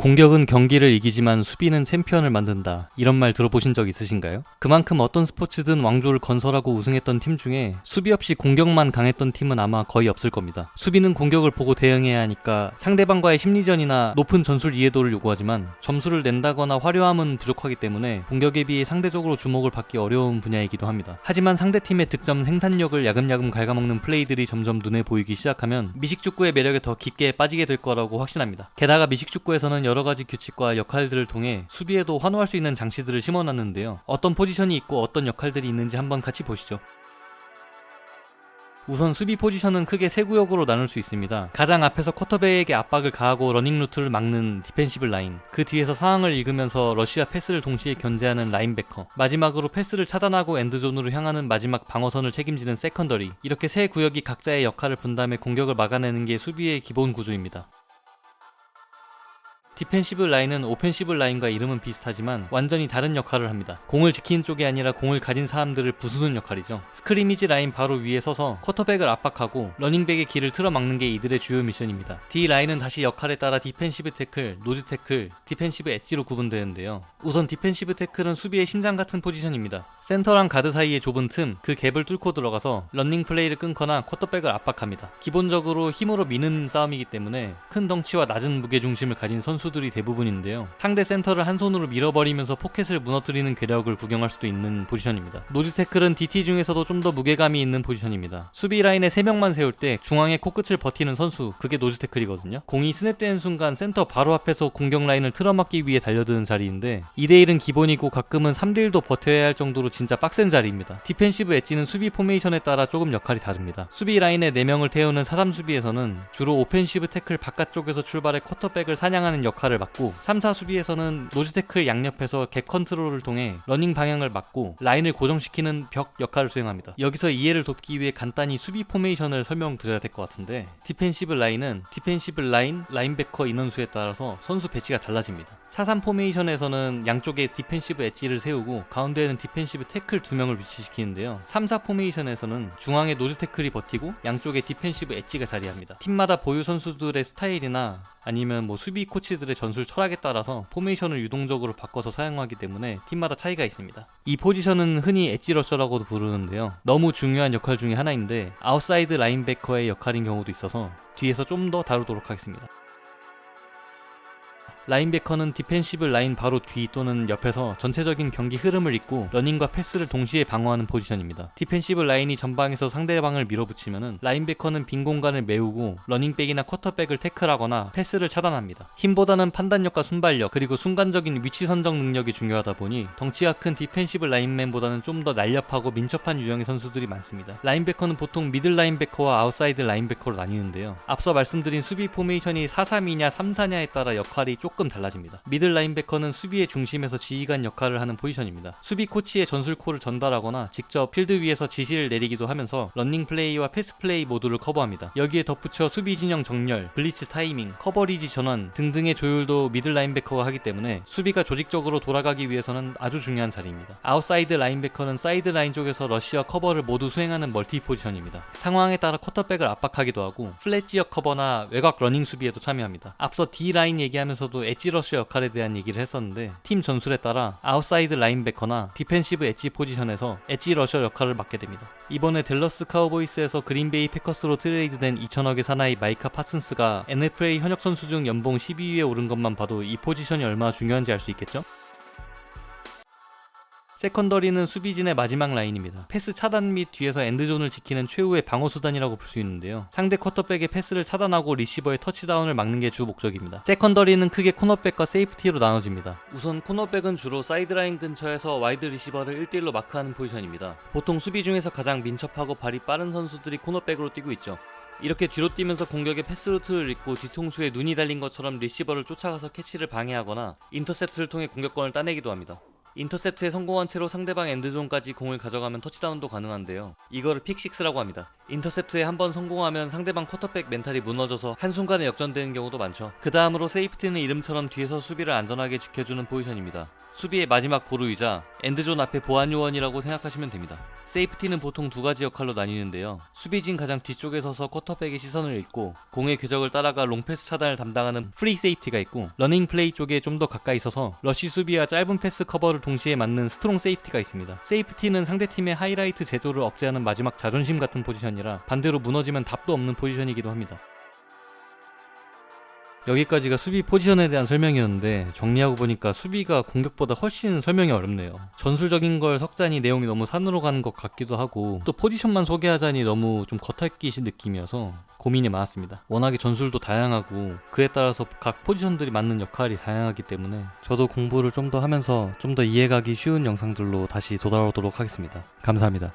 공격은 경기를 이기지만 수비는 챔피언을 만든다. 이런 말 들어보신 적 있으신가요? 그만큼 어떤 스포츠든 왕조를 건설하고 우승했던 팀 중에 수비 없이 공격만 강했던 팀은 아마 거의 없을 겁니다. 수비는 공격을 보고 대응해야 하니까 상대방과의 심리전이나 높은 전술 이해도를 요구하지만 점수를 낸다거나 화려함은 부족하기 때문에 공격에 비해 상대적으로 주목을 받기 어려운 분야이기도 합니다. 하지만 상대팀의 득점 생산력을 야금야금 갉아먹는 플레이들이 점점 눈에 보이기 시작하면 미식축구의 매력에 더 깊게 빠지게 될 거라고 확신합니다. 게다가 미식축구에서는 여러가지 규칙과 역할들을 통해 수비에도 환호할 수 있는 장치들을 심어놨는데요. 어떤 포지션이 있고 어떤 역할들이 있는지 한번 같이 보시죠. 우선 수비 포지션은 크게 세 구역으로 나눌 수 있습니다. 가장 앞에서 쿼터백에게 압박을 가하고 러닝 루트를 막는 디펜시브 라인, 그 뒤에서 상황을 읽으면서 러시와 패스를 동시에 견제하는 라인베커, 마지막으로 패스를 차단하고 엔드존으로 향하는 마지막 방어선을 책임지는 세컨더리, 이렇게 세 구역이 각자의 역할을 분담해 공격을 막아내는 게 수비의 기본 구조입니다. 디펜시브 라인은 오펜시브 라인과 이름은 비슷하지만 완전히 다른 역할을 합니다. 공을 지키는 쪽이 아니라 공을 가진 사람들을 부수는 역할이죠. 스크리미지 라인 바로 위에 서서 쿼터백을 압박하고 러닝백의 길을 틀어막는 게 이들의 주요 미션입니다. D 라인은 다시 역할에 따라 디펜시브 태클, 노즈 태클, 디펜시브 엣지로 구분되는데요. 우선 디펜시브 태클은 수비의 심장 같은 포지션입니다. 센터랑 가드 사이의 좁은 틈, 그 갭을 뚫고 들어가서 러닝 플레이를 끊거나 쿼터백을 압박합니다. 기본적으로 힘으로 미는 싸움이기 때문에 큰 덩치와 낮은 무게중심을 가진 선수들이 대부분인데요. 상대 센터를 한 손으로 밀어버리면서 포켓을 무너뜨리는 괴력을 구경할 수도 있는 포지션입니다. 노즈 태클은 DT 중에서도 좀 더 무게감이 있는 포지션입니다. 수비 라인에 3명만 세울 때 중앙에 코끝을 버티는 선수, 그게 노즈 태클이거든요. 공이 스냅되는 순간 센터 바로 앞에서 공격 라인을 틀어막기 위해 달려드는 자리인데 2대1은 기본이고 가끔은 3대1도 버텨야 할 정도로 진짜 빡센 자리입니다. 디펜시브 엣지는 수비 포메이션에 따라 조금 역할이 다릅니다. 수비 라인에 4명을 태우는 4-3 수비에서는 주로 오펜시브 태클 바깥쪽에서 출발해 쿼터백을 사냥하는 역할을 맡고 3-4 수비에서는 노즈 태클 양옆에서 갭 컨트롤을 통해 러닝 방향을 막고 라인을 고정시키는 벽 역할을 수행합니다. 여기서 이해를 돕기 위해 간단히 수비 포메이션을 설명드려야 될 것 같은데, 디펜시브 라인은 디펜시브 라인, 라인베커 인원수에 따라서 선수 배치가 달라집니다. 4-3 포메이션에서는 양쪽에 디펜시브 엣지를 세우고 가운데에는 디펜시브 태클 2명을 위치시키는데요. 3-4 포메이션에서는 중앙에 노즈 태클이 버티고 양쪽에 디펜시브 엣지가 자리합니다. 팀마다 보유 선수들의 스타일이나 아니면 수비 코치들의 전술 철학에 따라서 포메이션을 유동적으로 바꿔서 사용하기 때문에 팀마다 차이가 있습니다. 이 포지션은 흔히 엣지 러셔라고도 부르는데요. 너무 중요한 역할 중에 하나인데 아웃사이드 라인베커의 역할인 경우도 있어서 뒤에서 좀 더 다루도록 하겠습니다. 라인베커는 디펜시브 라인 바로 뒤 또는 옆에서 전체적인 경기 흐름을 잇고 러닝과 패스를 동시에 방어하는 포지션입니다. 디펜시브 라인이 전방에서 상대방을 밀어붙이면은 라인베커는 빈 공간을 메우고 러닝백이나 쿼터백을 태클하거나 패스를 차단합니다. 힘보다는 판단력과 순발력, 그리고 순간적인 위치 선정 능력이 중요하다 보니 덩치가 큰 디펜시브 라인맨보다는 좀 더 날렵하고 민첩한 유형의 선수들이 많습니다. 라인베커는 보통 미들 라인베커와 아웃사이드 라인베커로 나뉘는데요. 앞서 말씀드린 수비 포메이션이 4-3이냐 3-4냐에 따라 역할이 조금 달라집니다. 미들 라인베커는 수비의 중심에서 지휘관 역할을 하는 포지션입니다. 수비 코치의 전술코를 전달하거나 직접 필드 위에서 지시를 내리기도 하면서 러닝 플레이와 패스 플레이 모두를 커버합니다. 여기에 덧붙여 수비 진영 정렬, 블리츠 타이밍, 커버리지 전환 등등의 조율도 미들 라인베커가 하기 때문에 수비가 조직적으로 돌아가기 위해서는 아주 중요한 자리입니다. 아웃사이드 라인베커는 사이드 라인 쪽에서 러시와 커버를 모두 수행하는 멀티 포지션입니다. 상황에 따라 쿼터백을 압박하기도 하고 플랫 지역 커버나 외곽 러닝 수비에도 참여합니다. 앞서 D 라인 얘기하면서도 엣지 러쉬 역할에 대한 얘기를 했었는데 팀 전술에 따라 아웃사이드 라인베커나 디펜시브 엣지 포지션에서 엣지 러셔 역할을 맡게 됩니다. 이번에 댈러스 카우보이스에서 그린베이 패커스로 트레이드된 2천억의 사나이 마이카 파슨스가 NFL 현역 선수 중 연봉 12위에 오른 것만 봐도 이 포지션이 얼마나 중요한지 알 수 있겠죠? 세컨더리는 수비진의 마지막 라인입니다. 패스 차단 및 뒤에서 엔드존을 지키는 최후의 방어수단이라고 볼 수 있는데요. 상대 쿼터백의 패스를 차단하고 리시버의 터치다운을 막는 게 주 목적입니다. 세컨더리는 크게 코너백과 세이프티로 나눠집니다. 우선 코너백은 주로 사이드라인 근처에서 와이드 리시버를 1대1로 마크하는 포지션입니다. 보통 수비 중에서 가장 민첩하고 발이 빠른 선수들이 코너백으로 뛰고 있죠. 이렇게 뒤로 뛰면서 공격의 패스 루트를 읽고 뒤통수에 눈이 달린 것처럼 리시버를 쫓아가서 캐치를 방해하거나 인터셉트를 통해 공격권을 따내기도 합니다. 인터셉트에 성공한 채로 상대방 엔드존까지 공을 가져가면 터치다운도 가능한데요. 이거를 픽식스라고 합니다. 인터셉트에 한번 성공하면 상대방 쿼터백 멘탈이 무너져서 한순간에 역전되는 경우도 많죠. 그 다음으로 세이프티는 이름처럼 뒤에서 수비를 안전하게 지켜주는 포지션입니다. 수비의 마지막 보루이자 엔드존 앞에 보안 요원이라고 생각하시면 됩니다. 세이프티는 보통 두 가지 역할로 나뉘는데요. 수비진 가장 뒤쪽에 서서 쿼터백의 시선을 읽고 공의 궤적을 따라가 롱패스 차단을 담당하는 프리 세이프티가 있고, 러닝 플레이 쪽에 좀 더 가까이 있어서 러쉬 수비와 짧은 패스 커버를 동시에 맡는 스트롱 세이프티가 있습니다. 세이프티는 상대팀의 하이라이트 제조를 억제하는 마지막 자존심 같은 포지션이라 반대로 무너지면 답도 없는 포지션이기도 합니다. 여기까지가 수비 포지션에 대한 설명이었는데, 정리하고 보니까 수비가 공격보다 훨씬 설명이 어렵네요. 전술적인 걸 석자니 내용이 너무 산으로 가는 것 같기도 하고, 또 포지션만 소개하자니 너무 좀 겉핥기식 느낌이어서 고민이 많았습니다. 워낙에 전술도 다양하고 그에 따라서 각 포지션들이 맞는 역할이 다양하기 때문에 저도 공부를 좀 더 하면서 좀 더 이해가기 쉬운 영상들로 다시 돌아오도록 하겠습니다. 감사합니다.